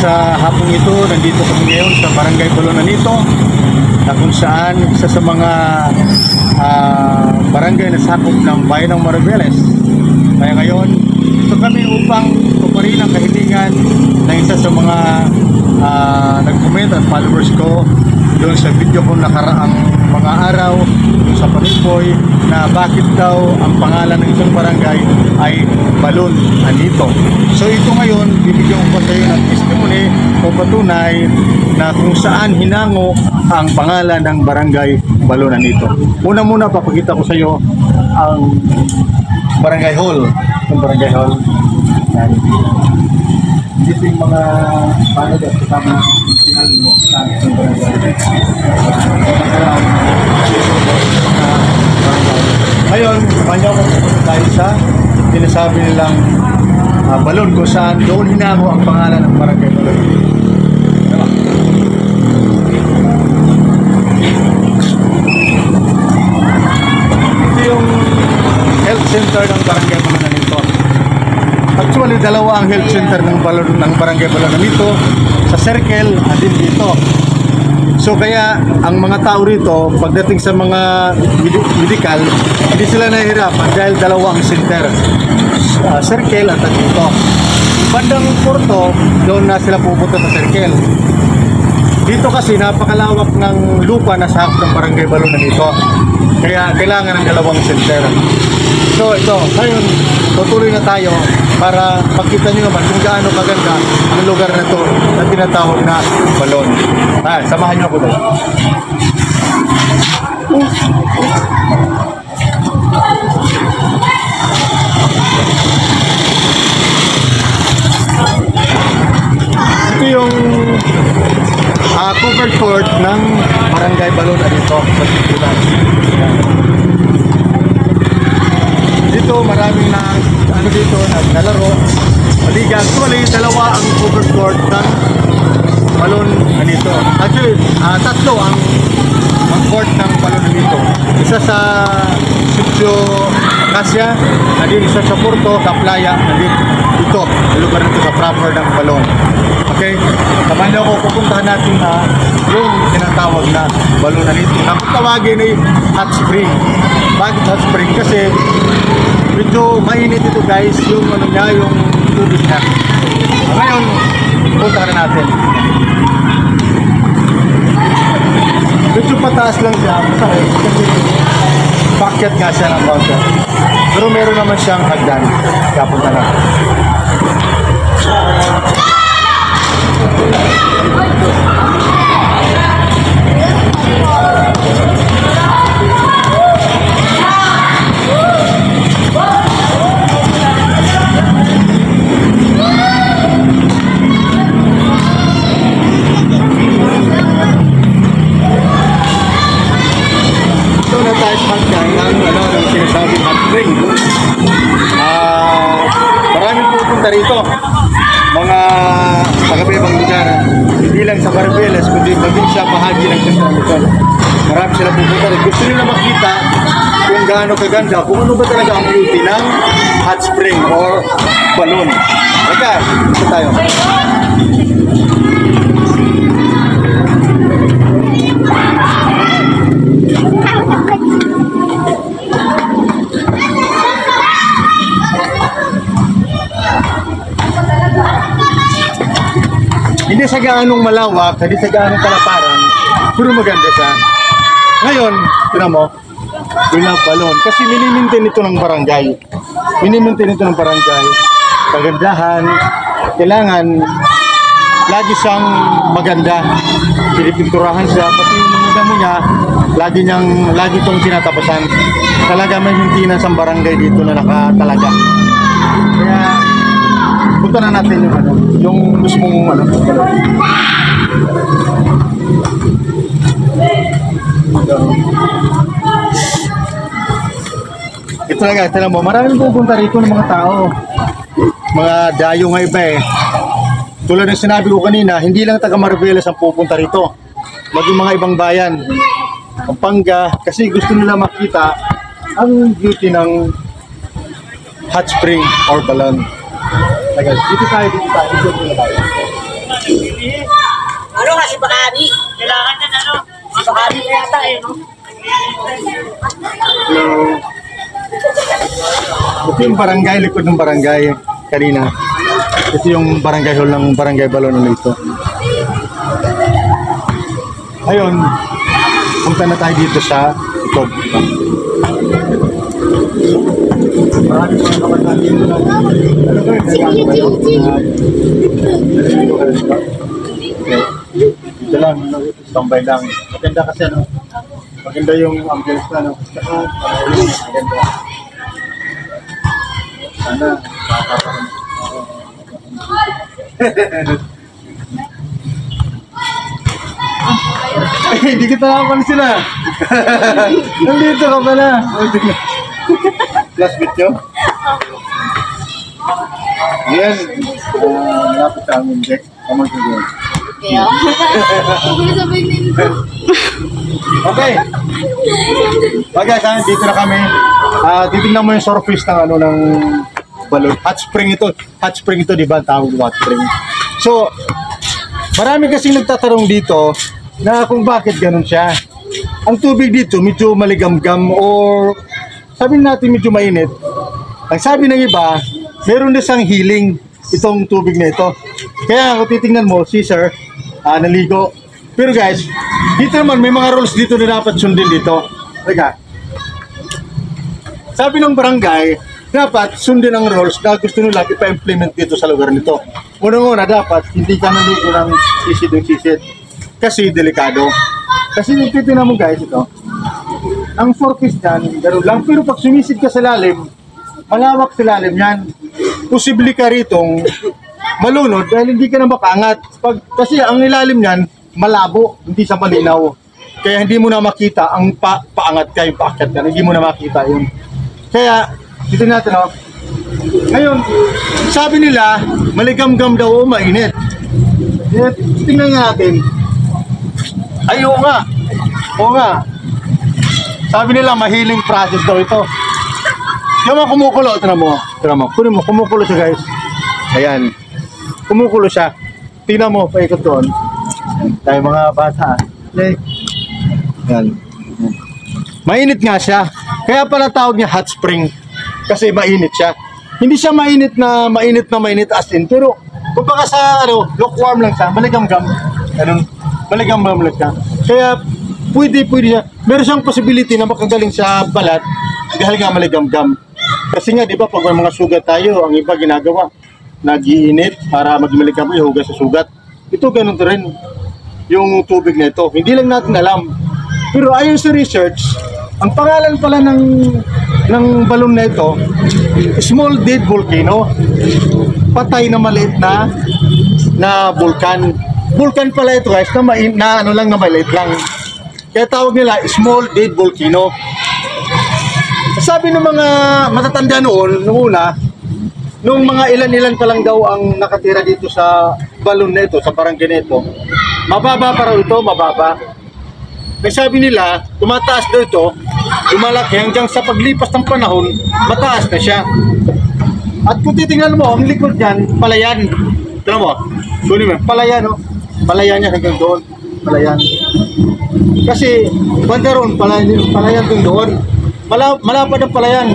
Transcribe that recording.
sa hapong ito, nandito kami ngayon sa Barangay Balonanito, na kung saan isa sa mga barangay na sakop ng bayan ng Maribeles. Kaya ngayon, ito kami upang tuparin ang kahilingan ng isa sa mga nag-comment at followers ko doon sa video ko nakaraang mga araw sa Panipoy na bakit daw ang pangalan ng isang barangay ay Balonanito. So ito ngayon, bibigyan ko sa iyo ng testimony o patunay na kung saan hinango ang pangalan ng barangay Balonanito. Muna papakita ko sa iyo ang barangay hall. Ang barangay hall. Dito yung mga paano at kasama sinali mo sa ating barangay. Ngayon, kanya ko tayo sa sinasabi nilang balon kung saan doon hinango ang pangalan ng barangay Balon. Ito yung health center ng barangay Balonanito. Actually, dalawa ang health center ng barangay Balonanito, sa Circle at din dito. So kaya ang mga tao rito pagdating sa mga medical, hindi sila nahihirapan dahil dalawa ang center, Circle at dito. Bandang Porto, doon na sila pupunta sa Circle. Dito kasi napakalawak ng lupa na sa hakot ng barangay Balonanito, kaya kailangan ng dalawang center. So ito, ngayon tutuloy na tayo para makita nyo naman kung gaano kaganda ang lugar na to na tinatawag na Balon. Samahan nyo ako doon. Ito yung covered court ng barangay Balonanito sa Titulan. Dito maraming na dito naglalaro. Maliga. Actually, dalawa ang covered court ng Balonanito. Actually, tatlo ang court ng Balonanito. Isa sa Sitio Acacia, nandun isa sa Porto, Kaplaya, nandun dito, lugar nito sa proper ng Balon. Okay? Naman ako, pupuntahan natin yung tinatawag na Balonanito. Kung tawagin ay hot spring. Bakit hot spring? Kasi medyo mainit ito guys, yung ano niya, yung tubig niya. Ngayon, puntahan na natin. Medyo pataas lang siya, kasi pakyat nga siya ng mountain. Pero meron naman siyang hagdan. Kaya punta na. Maraming pupunta rito, mga taga-ibang lugar, hindi lang sa Maribeles kundi maging sa bahagi ng Central. Marami sila pupunta rito. Gusto nila makita kung gaano kaganda, kung ano ba talaga ang beauty ng hot spring or balon. Teka, ito tayo. Hindi sa gaanong malawak, hindi sa gaanong kalaparan, pero maganda siya. Ngayon, tinan mo, yung balon. Kasi minimintin ito ng barangay. Minimintin ito ng barangay. Pagandahan, kailangan lagi siyang maganda. Pinipinturahan siya, pati yung mga damo niya, lagi itong tinatapasan. Talaga may maintenance ang barangay dito na nakatalaga. Kaya, punta na natin yung mismong ito na guys, alam mo, maraming pupunta rito ng mga tao, mga dayo nga iba tulad ng sinabi ko kanina, hindi lang taga Maribeles ang pupunta rito, maging mga ibang bayan, Pampanga, kasi gusto nila makita ang beauty ng hot spring or balon. Dito tayo. si Bakari. Kailangan niya na, no? Si Bakari na yata eh, no? Hello. Ito yung barangay, likod ng barangay kanina. Ito yung barangay hall ng Barangay Balonon ito. Ayun, punta na tayo dito sa likod. Maraming mga kapatid dito na. Ano ba yung kailangan ba yun? Dito lang, standby lang. Maganda kasi ano, maganda yung ambience na, no? Saka, maganda. Sana, hindi kita nakapansin na. Nandito ka pala. Last video? Yan. Malapit sa amin, Jack. Kamang siguro. Kaya? Okay. Okay, guys, dito na kami. Titignan mo yung surface ng ano ng balon. Hot spring ito. Hot spring ito, di ba? Tawag hot spring. So, marami kasing nagtatanong dito na kung bakit ganun siya. Ang tubig dito medyo maligamgam or sabi natin medyo mainit. Ang sabi ng iba, meron na siyang healing itong tubig na ito. Kaya kung titingnan mo, si sir, naligo. Pero guys, dito naman may mga rules dito na dapat sundin dito. Teka. Sabi ng barangay, dapat sundin ang rules na gusto nila ipa-implement dito sa lugar nito. Unang-una, dapat hindi ka naligo ng sisid. Kasi delikado. Kasi yung titignan mo guys, ito, ang surface dyan, gano'n lang. Pero pag sumisid ka sa lalim, malawak sa lalim yan. Posible ka ritong malunod dahil hindi ka na makaangat. Kasi ang ilalim yan, malabo, hindi sa malinaw. Kaya hindi mo na makita ang paangat ka, yung paakyat ka, hindi mo na makita yun. Kaya, dito natin, oh. Ngayon, sabi nila, maligamgam daw o mainit. Tingnan natin. Ay, oo nga. Oo nga. Sabi nila, mahiling process daw ito. Yung mga kumukulo, ito na mo. Kunin mo, kumukulo siya guys. Ayan. Kumukulo siya. Tingnan mo, paikot doon. Tayo mga bata. Okay. Ayan. Mainit nga siya. Kaya pala tawag niya hot spring. Kasi mainit siya. Hindi siya mainit na mainit as in. Pero kung baka sa lukewarm lang siya, maligamgam. Ganun, maligamgam lang siya. Kaya pwede siya. Meron siyang possibility na makagaling sa balat dahil nga maligamgam. Kasi nga, di ba, pag may mga sugat tayo, ang iba ginagawa, nag-iinit para magmaligam yung hugas sa sugat. Ito ganun rin yung tubig na ito. Hindi lang natin alam. Pero ayon sa research, ang pangalan pala ng balon na ito, small dead volcano. Patay na maliit na vulkan. Vulkan pala ito guys, na maliit lang. Kaya tawag nila small dead volcano. Sabi ng mga matatanda noong una, nung mga ilan-ilan pa lang daw ang nakatira dito sa balon na ito, sa barangay na ito, mababa pa raw ito, mababa. Kaya sabi nila, tumataas daw ito, lumalaki hanggang sa paglipas ng panahon, mataas na siya. At kung titingnan mo, ang likod niyan, palayan. Tignan mo, kunin mo, palayan, no? Palayan niya hanggang doon, palayan. Kasi, banda ron, palayan doon. Malapad ang palayan.